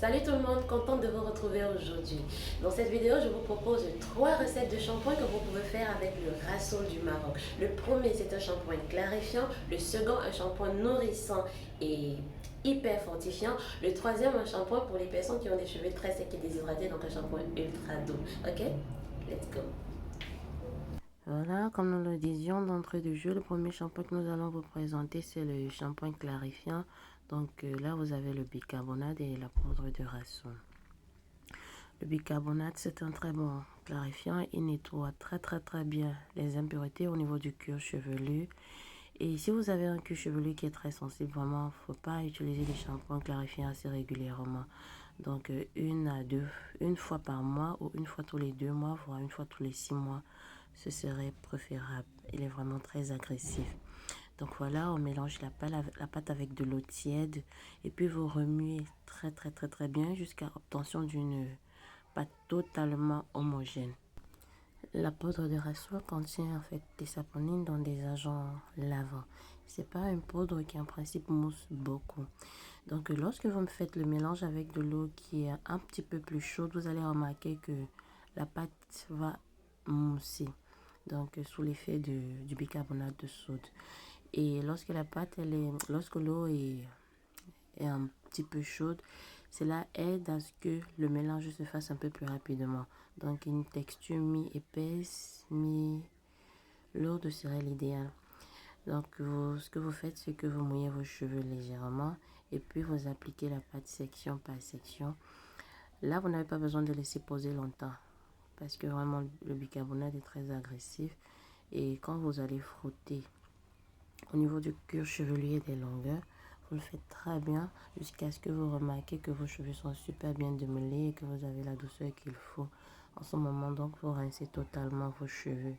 Salut tout le monde, contente de vous retrouver aujourd'hui. Dans cette vidéo, je vous propose 3 recettes de shampoing que vous pouvez faire avec le Rassoul du Maroc. Le premier, c'est un shampoing clarifiant. Le second, un shampoing nourrissant et hyper fortifiant. Le troisième, un shampoing pour les personnes qui ont des cheveux très secs et déshydratés, donc un shampoing ultra doux. Ok? Let's go. Voilà, comme nous le disions d'entrée de jeu, le premier shampoing que nous allons vous présenter, c'est le shampoing clarifiant. Donc là, vous avez le bicarbonate et la poudre de Rassoul. Le bicarbonate, c'est un très bon clarifiant. Il nettoie très bien les impuretés au niveau du cuir chevelu. Et si vous avez un cuir chevelu qui est très sensible, vraiment, il ne faut pas utiliser des shampoings clarifiants assez régulièrement. Donc, une fois par mois ou une fois tous les 2 mois, voire une fois tous les 6 mois, ce serait préférable. Il est vraiment très agressif. Donc voilà, on mélange la pâte avec de l'eau tiède et puis vous remuez très bien jusqu'à obtention d'une pâte totalement homogène. La poudre de Rassoul contient en fait des saponines dans des agents lavants. C'est pas une poudre qui en principe mousse beaucoup. Donc lorsque vous me faites le mélange avec de l'eau qui est un petit peu plus chaude, vous allez remarquer que la pâte va mousser. Donc sous l'effet du bicarbonate de soude. Et lorsque l'eau est un petit peu chaude, cela aide à ce que le mélange se fasse un peu plus rapidement. Donc une texture mi-épaisse, mi-lourde serait l'idéal. Donc ce que vous faites, c'est que vous mouillez vos cheveux légèrement et puis vous appliquez la pâte section par section. Là, vous n'avez pas besoin de laisser poser longtemps parce que vraiment le bicarbonate est très agressif. Et quand vous allez frotter au niveau du cuir chevelu et des longueurs, vous le faites très bien jusqu'à ce que vous remarquez que vos cheveux sont super bien démêlés et que vous avez la douceur qu'il faut. En ce moment, donc, vous rincez totalement vos cheveux,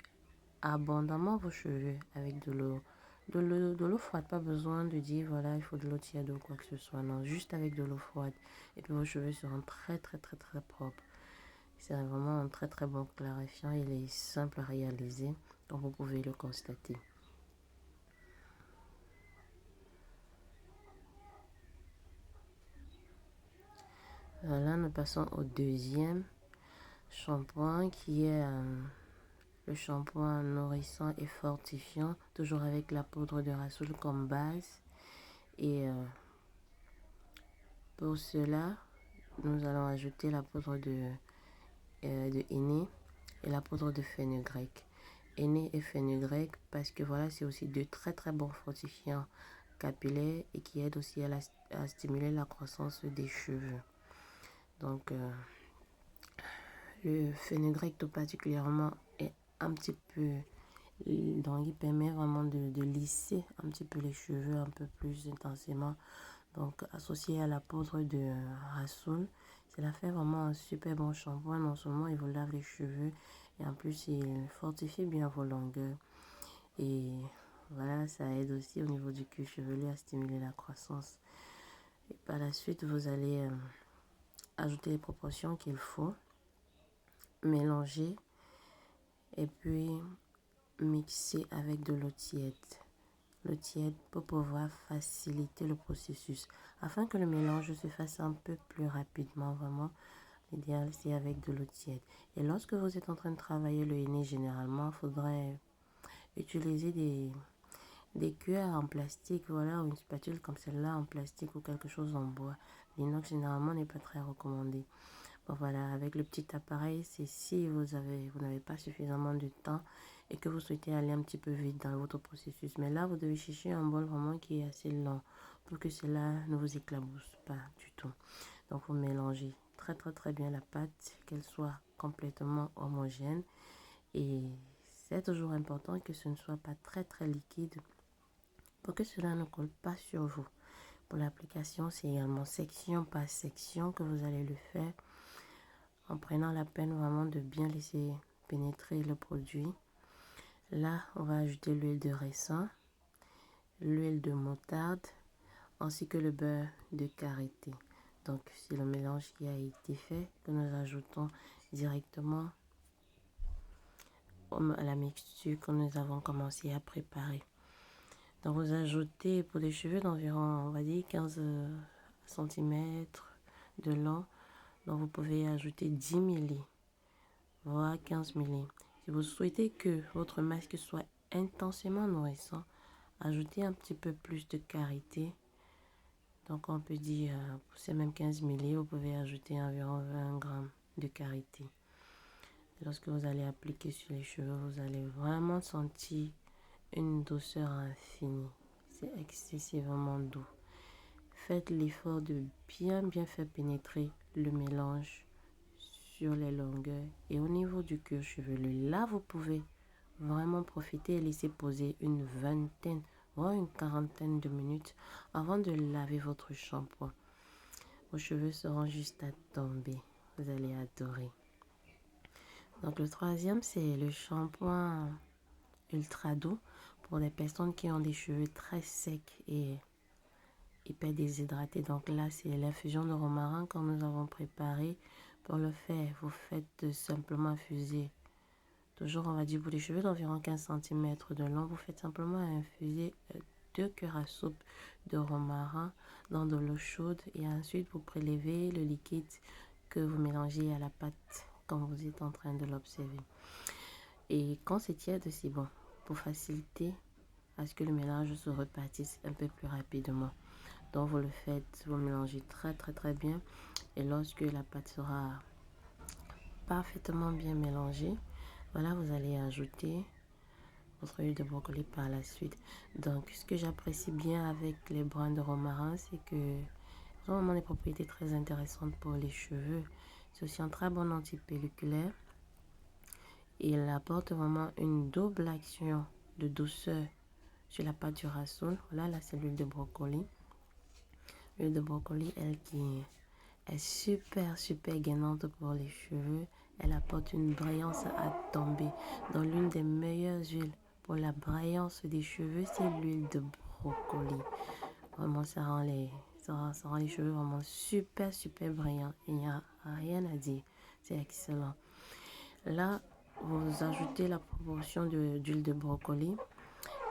abondamment vos cheveux avec de l'eau froide. Pas besoin de dire voilà, il faut de l'eau tiède ou quoi que ce soit. Non, juste avec de l'eau froide. Et puis vos cheveux seront très propres. C'est vraiment un très bon clarifiant. Il est simple à réaliser, donc vous pouvez le constater. Voilà, nous passons au deuxième shampoing qui est le shampoing nourrissant et fortifiant, toujours avec la poudre de Rassoul comme base. Et pour cela, nous allons ajouter la poudre de henné et la poudre de fenugrec. Henné et fenugrec parce que voilà, c'est aussi deux très bons fortifiants capillaires et qui aident aussi à stimuler la croissance des cheveux. Donc, le fenugrec tout particulièrement est un petit peu, donc il permet vraiment de lisser un petit peu les cheveux un peu plus intensément. Donc associé à la poudre de Rassoul, cela fait vraiment un super bon shampoing. Non seulement il vous lave les cheveux et en plus il fortifie bien vos longueurs. Et voilà, ça aide aussi au niveau du cuir chevelu à stimuler la croissance. Et par la suite, vous allez ajouter les proportions qu'il faut, mélanger et puis mixer avec de l'eau tiède. L'eau tiède pour pouvoir faciliter le processus afin que le mélange se fasse un peu plus rapidement. Vraiment, l'idéal c'est avec de l'eau tiède. Et lorsque vous êtes en train de travailler le henné, généralement, il faudrait utiliser des cuillères en plastique, voilà, ou une spatule comme celle-là en plastique ou quelque chose en bois. L'inox généralement n'est pas très recommandé. Bon, voilà, avec le petit appareil, c'est si vous n'avez pas suffisamment de temps et que vous souhaitez aller un petit peu vite dans votre processus. Mais là, vous devez chercher un bol vraiment qui est assez long pour que cela ne vous éclabousse pas du tout. Donc, vous mélangez très bien la pâte, qu'elle soit complètement homogène. Et c'est toujours important que ce ne soit pas très liquide pour que cela ne colle pas sur vous. Pour l'application, c'est également section par section que vous allez le faire en prenant la peine vraiment de bien laisser pénétrer le produit. Là, on va ajouter l'huile de raisin, l'huile de moutarde, ainsi que le beurre de karité. Donc, c'est le mélange qui a été fait que nous ajoutons directement à la mixture que nous avons commencé à préparer. Donc, vous ajoutez pour les cheveux d'environ, on va dire, 15 cm de l'eau. Donc vous pouvez ajouter 10 ml, voire 15 ml. Si vous souhaitez que votre masque soit intensément nourrissant, ajoutez un petit peu plus de karité. Donc on peut dire, pour ces mêmes 15 ml, vous pouvez ajouter environ 20 grammes de karité. Lorsque vous allez appliquer sur les cheveux, vous allez vraiment sentir une douceur infinie. C'est excessivement doux. Faites l'effort de bien faire pénétrer le mélange sur les longueurs et au niveau du cuir chevelu. Là, vous pouvez vraiment profiter et laisser poser une vingtaine, voire une quarantaine de minutes avant de laver votre shampoing. Vos cheveux seront juste à tomber. Vous allez adorer. Donc le troisième, c'est le shampoing ultra doux pour les personnes qui ont des cheveux très secs et hyper déshydratés. Donc là, c'est l'infusion de romarin que nous avons préparé. Pour le faire, vous faites simplement infuser. Toujours, on va dire, pour les cheveux d'environ 15 cm de long, vous faites simplement infuser 2 cuillères à soupe de romarin dans de l'eau chaude et ensuite vous prélevez le liquide que vous mélangez à la pâte comme vous êtes en train de l'observer. Et quand c'est tiède, c'est bon pour faciliter à ce que le mélange se repartisse un peu plus rapidement. Donc vous le faites, vous mélangez très bien et lorsque la pâte sera parfaitement bien mélangée, voilà, vous allez ajouter votre huile de brocoli par la suite. Donc ce que j'apprécie bien avec les brins de romarin, c'est que ils ont vraiment des propriétés très intéressantes pour les cheveux. C'est aussi un très bon antipelliculaire. Il apporte vraiment une double action de douceur sur la pâte du rassoul. Voilà, là c'est l'huile de brocoli. L'huile de brocoli, elle qui est super gainante pour les cheveux. Elle apporte une brillance à tomber. Dans l'une des meilleures huiles pour la brillance des cheveux, c'est l'huile de brocoli. Vraiment, ça rend les cheveux vraiment super brillants. Il n'y a rien à dire. C'est excellent. Là, vous ajoutez la proportion d'huile de brocoli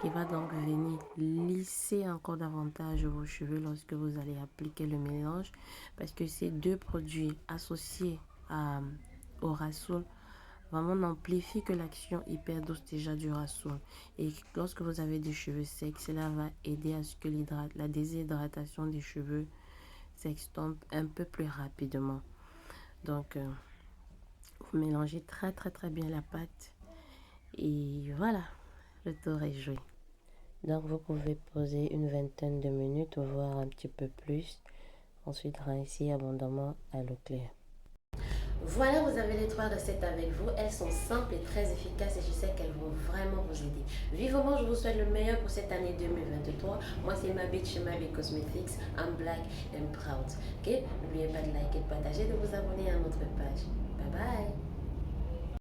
qui va donc venir lisser encore davantage vos cheveux lorsque vous allez appliquer le mélange, parce que ces deux produits associés au rassoul vraiment n'amplifient que l'action hyper douce déjà du rassoul. Et lorsque vous avez des cheveux secs, cela va aider à ce que la déshydratation des cheveux s'estompe un peu plus rapidement. Donc vous mélangez très bien la pâte et voilà, le tour est joué. Donc vous pouvez poser une vingtaine de minutes, voire un petit peu plus. Ensuite rincer abondamment à l'eau claire. Voilà, vous avez les 3 recettes avec vous. Elles sont simples et très efficaces et je sais qu'elles vont vraiment vous aider. Vivement, je vous souhaite le meilleur pour cette année 2023. Moi, c'est Mabit chez Mabit Cosmetics. I'm black and proud. Ok? N'oubliez pas de liker, de partager, de vous abonner à notre page. Bye bye!